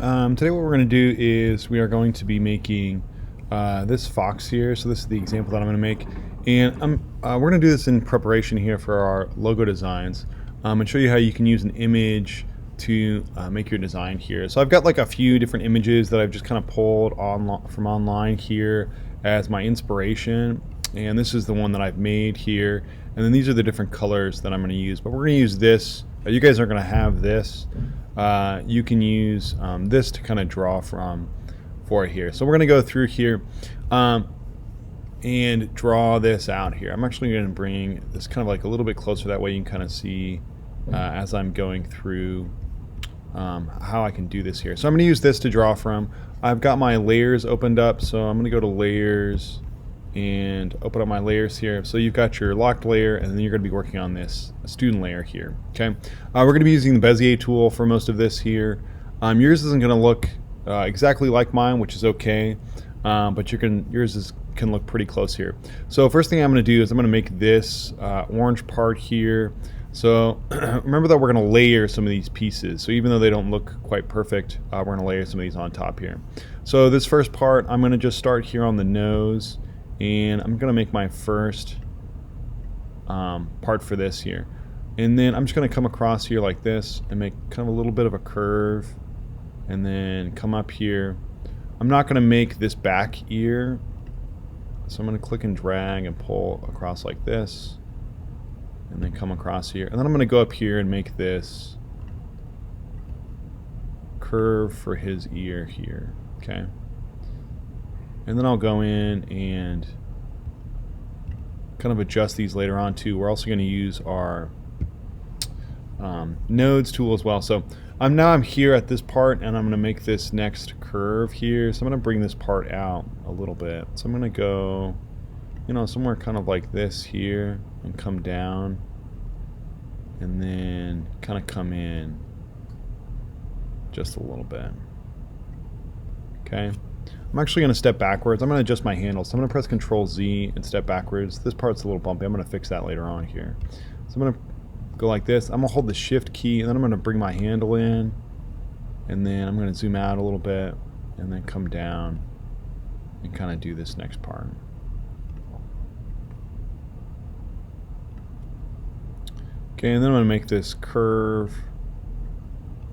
Today what we're going to do is we are going to be making this fox here. So this is the example that I'm going to make. And we're going to do this in preparation here for our logo designs and show you how you can use an image to make your design here. So I've got like a few different images that I've just kind of pulled from online here as my inspiration. And this is the one that I've made here. And then these are the different colors that I'm going to use. But we're going to use this. You guys are going to have this. You can use this to kind of draw for it here. So we're going to go through here and draw this out here. I'm actually going to bring this kind of like a little bit closer. That way you can kind of see as I'm going through how I can do this here. So I'm going to use this to draw from. I've got my layers opened up, so I'm going to go to layers and open up my layers here. So you've got your locked layer, and then you're going to be working on this student layer here. Okay, we're going to be using the Bezier tool for most of this here. Yours isn't going to look exactly like mine, which is okay, but yours can look pretty close here. So first thing I'm going to do is I'm going to make this orange part here. So remember that we're going to layer some of these pieces. So even though they don't look quite perfect, we're going to layer some of these on top here. So this first part, I'm going to just start here on the nose. And I'm going to make my first part for this here. And then I'm just going to come across here like this and make kind of a little bit of a curve. And then come up here. I'm not going to make this back ear. So I'm going to click and drag and pull across like this. And then come across here. And then I'm going to go up here and make this curve for his ear here. Okay. And then I'll go in and kind of adjust these later on too. We're also going to use our nodes tool as well. So I'm here at this part, and I'm going to make this next curve here. So I'm going to bring this part out a little bit. So I'm going to go, somewhere kind of like this here, and come down, and then kind of come in just a little bit. Okay. I'm actually going to step backwards. I'm going to adjust my handles. So I'm going to press Control Z and step backwards. This part's a little bumpy. I'm going to fix that later on here. So I'm going to go like this. I'm going to hold the Shift key, and then I'm going to bring my handle in, and then I'm going to zoom out a little bit, and then come down and kind of do this next part. Okay, and then I'm going to make this curve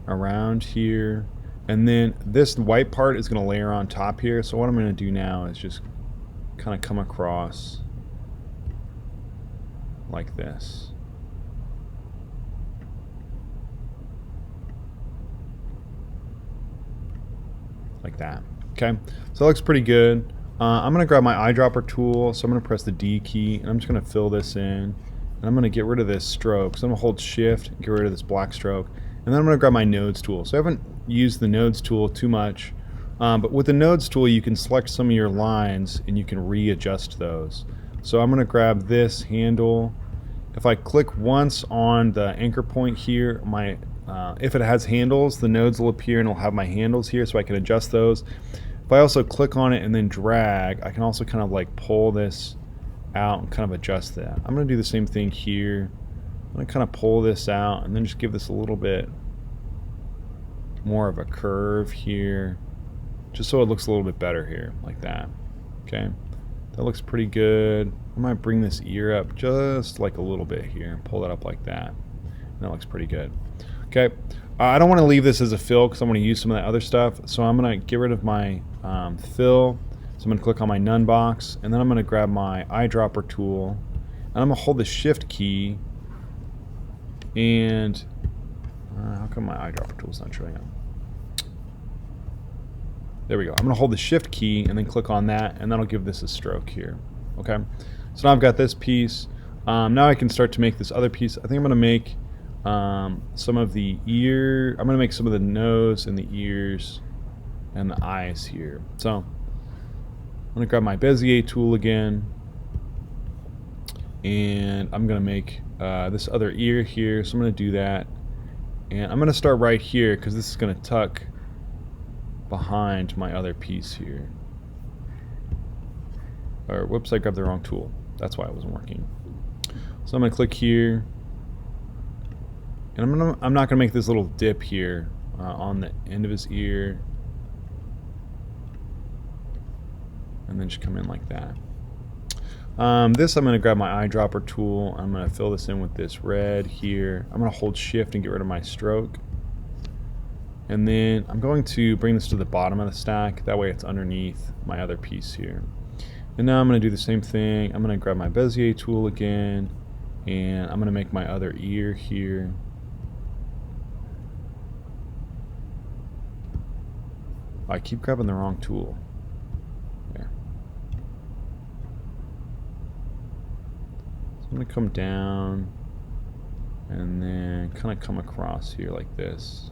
around here. And then this white part is going to layer on top here. So what I'm going to do now is just kind of come across like this. Like that. Okay, so that looks pretty good. I'm going to grab my eyedropper tool. So I'm going to press the D key, and I'm just going to fill this in. And I'm going to get rid of this stroke. So I'm going to hold Shift and get rid of this black stroke. And then I'm going to grab my nodes tool. So I haven't used the nodes tool too much, but with the nodes tool you can select some of your lines and you can readjust those. So I'm going to grab this handle. If I click once on the anchor point here, if it has handles, the nodes will appear and it'll have my handles here, so I can adjust those. If I also click on it and then drag, I can also kind of like pull this out and kind of adjust that. I'm going to do the same thing here. I'm going to kind of pull this out and then just give this a little bit more of a curve here, just so it looks a little bit better here, like that. Okay, that looks pretty good. I might bring this ear up just like a little bit here and pull that up like that. That looks pretty good. Okay, I don't want to leave this as a fill because I want to use some of that other stuff, so I'm going to get rid of my fill. So I'm going to click on my none box, and then I'm going to grab my eyedropper tool, and I'm going to hold the Shift key, and how come my eyedropper tool is not showing up? There we go. I'm going to hold the Shift key and then click on that, and that'll give this a stroke here. Okay, so now I've got this piece. Now I can start to make this other piece. I think I'm going to make some of the ear. I'm going to make some of the nose and the ears and the eyes here. So I'm going to grab my Bezier tool again, and I'm going to make this other ear here. So I'm going to do that, and I'm going to start right here because this is going to tuck behind my other piece here. Or whoops, I grabbed the wrong tool. That's why it wasn't working. So I'm going to click here, and I'm not going to make this little dip here on the end of his ear, and then just come in like that. This I'm going to grab my eyedropper tool. I'm going to fill this in with this red here. I'm going to hold shift and get rid of my stroke. And then I'm going to bring this to the bottom of the stack. That way it's underneath my other piece here. And now I'm going to do the same thing. I'm going to grab my bezier tool again. And I'm going to make my other ear here. I keep grabbing the wrong tool. There. So I'm going to come down and then kind of come across here like this.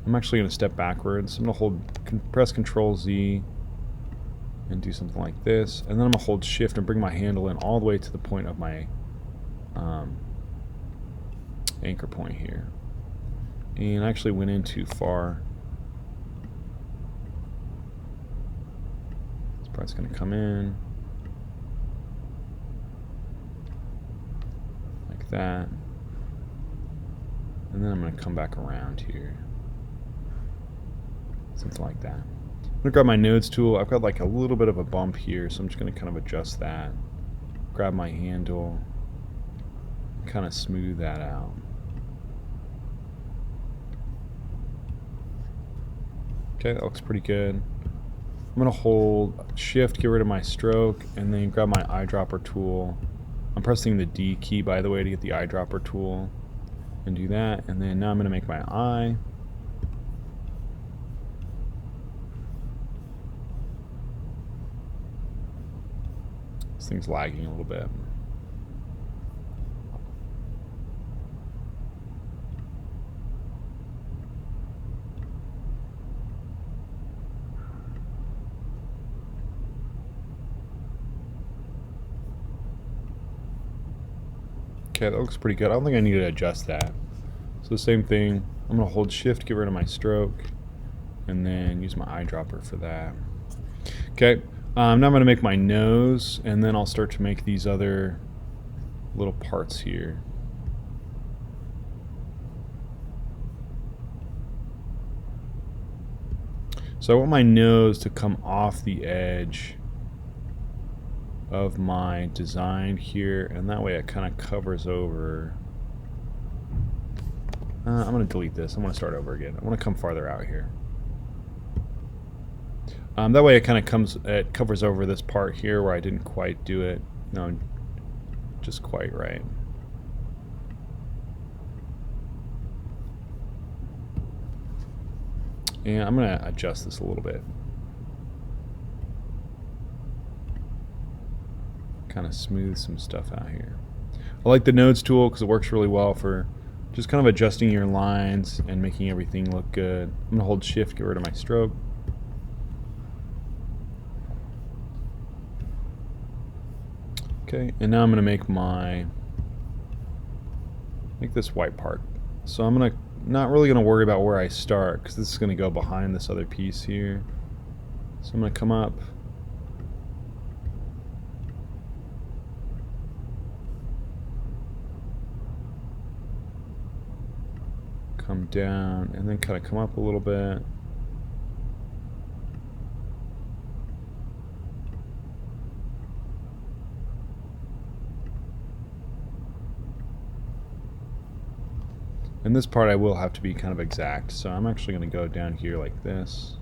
I'm actually going to step backwards. I'm going to press Control Z and do something like this. And then I'm going to hold shift and bring my handle in all the way to the point of my anchor point here. And I actually went in too far. Part's going to come in like that, and then I'm going to come back around here, something like that. I'm going to grab my nodes tool. I've got like a little bit of a bump here, so I'm just going to kind of adjust that, grab my handle, kind of smooth that out. Okay, that looks pretty good. I'm going to hold shift, get rid of my stroke, and then grab my eyedropper tool. I'm pressing the D key, by the way, to get the eyedropper tool, and do that. And then now I'm going to make my eye. This thing's lagging a little bit. Okay, that looks pretty good. I don't think I need to adjust that. So the same thing, I'm going to hold shift, get rid of my stroke, and then use my eyedropper for that. Okay, now I'm going to make my nose, and then I'll start to make these other little parts here. So I want my nose to come off the edge of my design here, and that way it kind of covers over. I'm going to delete this. I want to start over again. I want to come farther out here. That way it kind of covers over this part here where I didn't quite do it, just quite right. And I'm going to adjust this a little bit. Kind of smooth some stuff out here. I like the nodes tool because it works really well for just kind of adjusting your lines and making everything look good. I'm going to hold shift, get rid of my stroke. Okay, and now I'm going to make this white part. So I'm not really going to worry about where I start because this is going to go behind this other piece here. So I'm going to come up. Come down and then kind of come up a little bit. And this part I will have to be kind of exact, so I'm actually going to go down here like this.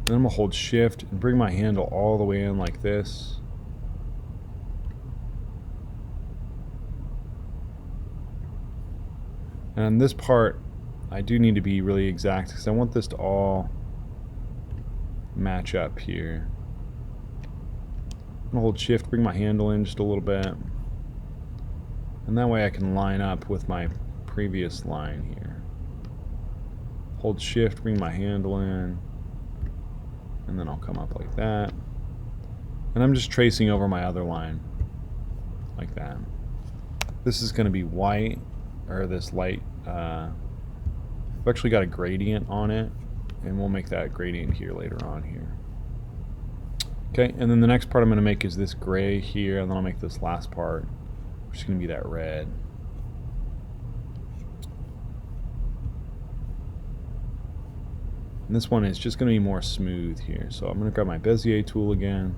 Then I'm going to hold shift and bring my handle all the way in like this. And this part, I do need to be really exact because I want this to all match up here. I'm going to hold shift, bring my handle in just a little bit. And that way I can line up with my previous line here. Hold shift, bring my handle in. And then I'll come up like that. And I'm just tracing over my other line. Like that. This is going to be white. Or this light, I've actually got a gradient on it, and we'll make that gradient here later on here. Okay, and then the next part I'm going to make is this gray here, and then I'll make this last part, which is going to be that red. And this one is just going to be more smooth here. So I'm going to grab my Bezier tool again.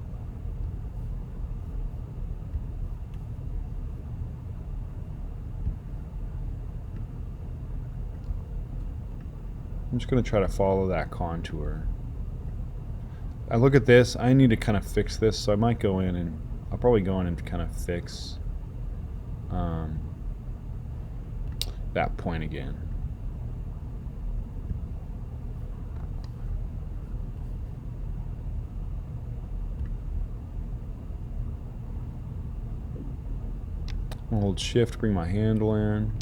I'm just going to try to follow that contour. I look at this, I need to kind of fix this, so I might go in and I'll probably go in and kind of fix that point again. I'll hold shift, bring my handle in.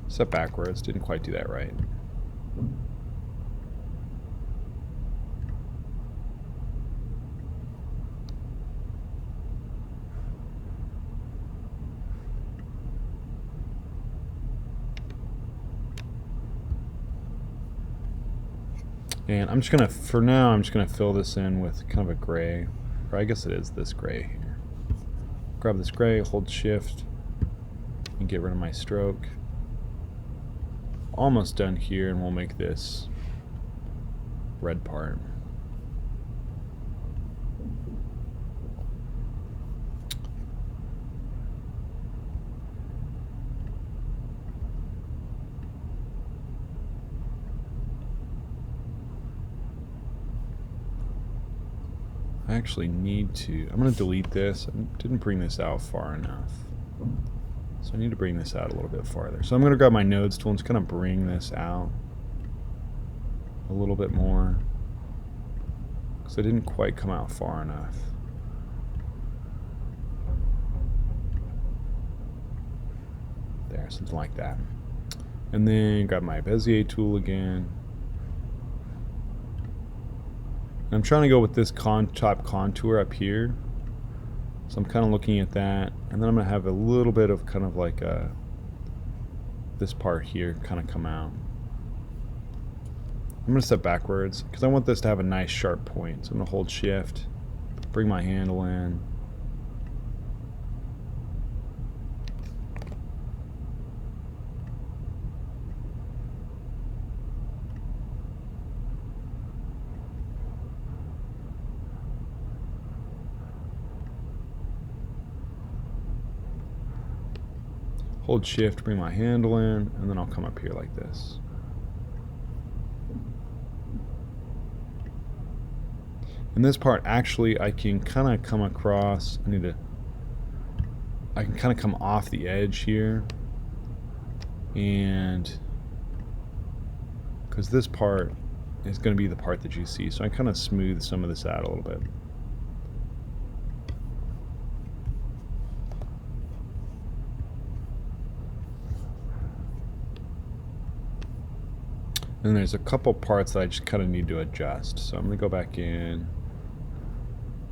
Step backwards, didn't quite do that right. And I'm just gonna, for now, I'm just gonna fill this in with kind of a gray, or I guess it is this gray here. Grab this gray, hold shift, and get rid of my stroke. Almost done here, and we'll make this red part. I actually need to, I'm going to delete this. I didn't bring this out far enough. So I need to bring this out a little bit farther. So I'm going to grab my nodes tool and just kind of bring this out a little bit more, because it didn't quite come out far enough. There, something like that. And then grab my Bezier tool again. And I'm trying to go with this top contour up here. So I'm kind of looking at that, and then I'm going to have a little bit of kind of like this part here kind of come out. I'm going to step backwards because I want this to have a nice sharp point. So I'm going to hold shift, bring my handle in. Hold shift, bring my handle in, and then I'll come up here like this. In this part, actually, I can kind of come across, I can kind of come off the edge here, and because this part is going to be the part that you see, so I kind of smooth some of this out a little bit. And there's a couple parts that I just kind of need to adjust. So I'm going to go back in,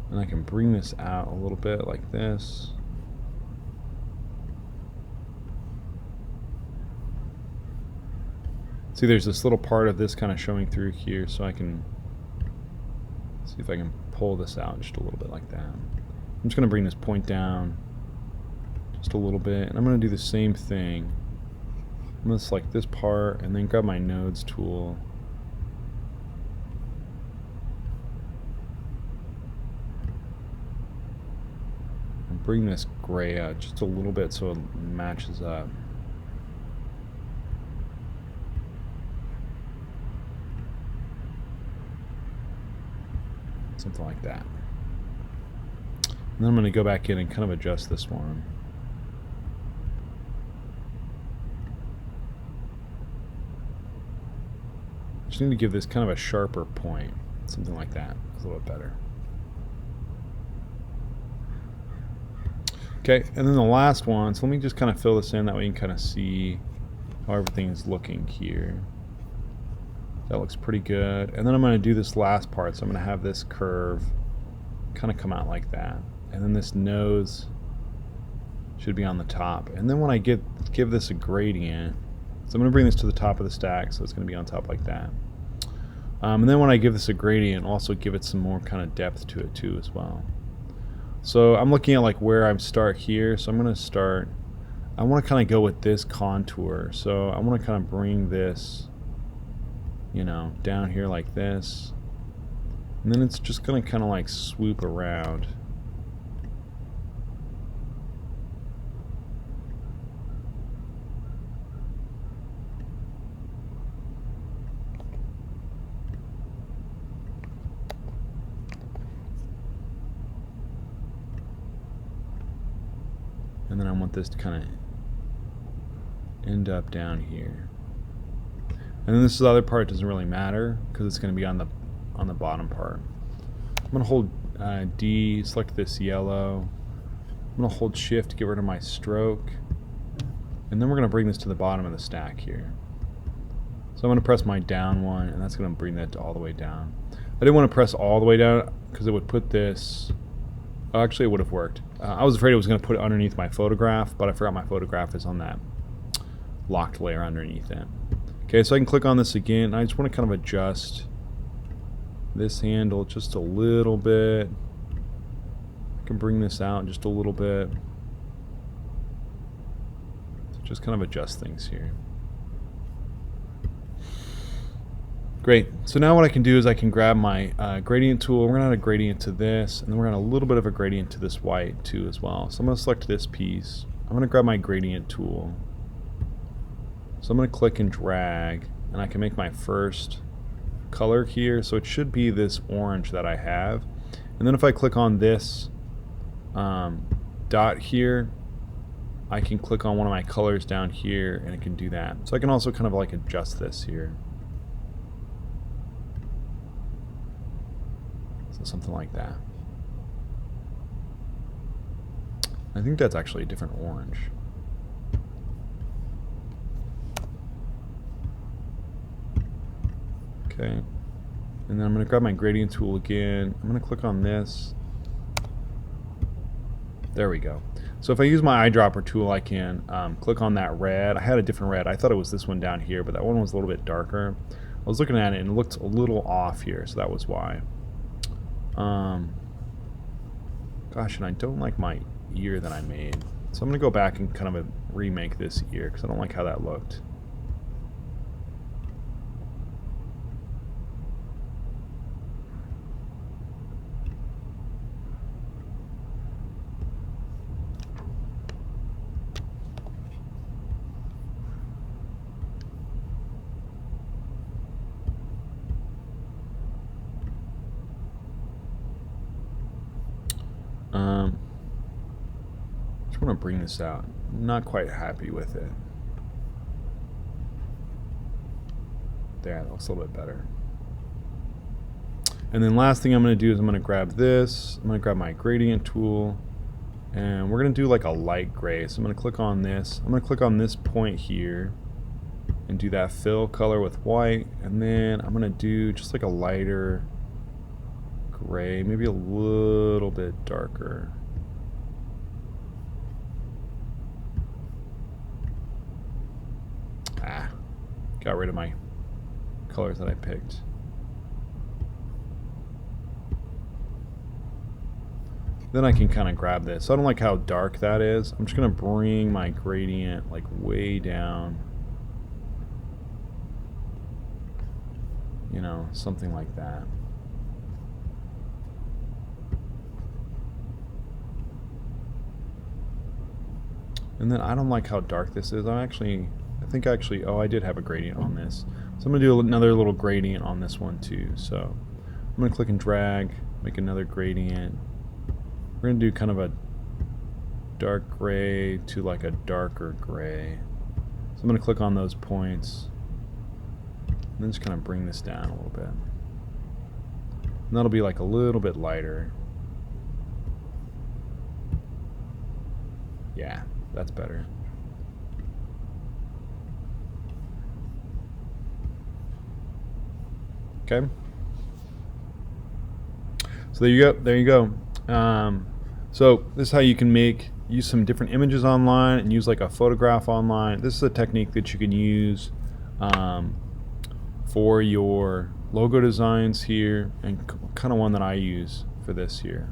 and I can bring this out a little bit like this. See, there's this little part of this kind of showing through here, so I can see if I can pull this out just a little bit like that. I'm just going to bring this point down just a little bit, and I'm going to do the same thing. I'm going to select this part and then grab my nodes tool. And bring this gray out just a little bit so it matches up. Something like that. And then I'm going to go back in and kind of adjust this one. Just need to give this kind of a sharper point. Something like that. It's a little bit better. Okay, and then the last one, so let me just kind of fill this in, that way you can kind of see how everything is looking here. That looks pretty good. And then I'm going to do this last part, so I'm going to have this curve kind of come out like that. And then this nose should be on the top. And then when I give this a gradient, so I'm going to bring this to the top of the stack, so it's going to be on top like that. And then when I give this a gradient, also give it some more kind of depth to it too as well. So I'm looking at like where I start here. So I'm going to start, I want to kind of go with this contour. So I want to kind of bring this, you know, down here like this. And then it's just going to kind of like swoop around. And then I want this to kind of end up down here. And then this other part doesn't really matter because it's going to be on the bottom part. I'm going to hold D, select this yellow. I'm going to hold shift to get rid of my stroke. And then we're going to bring this to the bottom of the stack here. So I'm going to press my down one, and that's going to bring that all the way down. I didn't want to press all the way down because it would put this... Actually, it would have worked. I was afraid it was going to put it underneath my photograph, but I forgot my photograph is on that locked layer underneath it. Okay, so I can click on this again. I just want to kind of adjust this handle just a little bit. I can bring this out just a little bit. So just kind of adjust things here. Great. So now what I can do is I can grab my gradient tool. We're going to add a gradient to this, and then we're going to add a little bit of a gradient to this white too as well. So I'm going to select this piece. I'm going to grab my gradient tool. So I'm going to click and drag, and I can make my first color here. So it should be this orange that I have. And then if I click on this dot here, I can click on one of my colors down here, and it can do that. So I can also kind of like adjust this here. Something like that. I think that's actually a different orange. Okay. And then I'm going to grab my gradient tool again. I'm going to click on this. There we go. So if I use my eyedropper tool, I can click on that red. I had a different red. I thought it was this one down here, but that one was a little bit darker. I was looking at it and it looked a little off here, so that was why. Gosh, and I don't like my ear that I made. So I'm going to go back and kind of remake this ear because I don't like how that looked. Just want to bring this out. I'm not quite happy with it. There, that looks a little bit better. And then last thing I'm going to do is I'm going to grab this. I'm going to grab my gradient tool, and we're going to do like a light gray. So I'm going to click on this. I'm going to click on this point here and do that fill color with white, and then I'm going to do just like a lighter gray, maybe a little bit darker. Got rid of my colors that I picked. Then I can kind of grab this. I don't like how dark that is. I'm just going to bring my gradient like way down. You know, something like that. And then I don't like how dark this is. I think actually, oh, I did have a gradient on this. So I'm going to do another little gradient on this one too. So I'm going to click and drag, make another gradient. We're going to do kind of a dark gray to like a darker gray. So I'm going to click on those points and then just kind of bring this down a little bit. And that'll be like a little bit lighter. Yeah, that's better. Okay. So there you go. So this is how you can use some different images online and use like a photograph online. This is a technique that you can use for your logo designs here, and kind of one that I use for this here.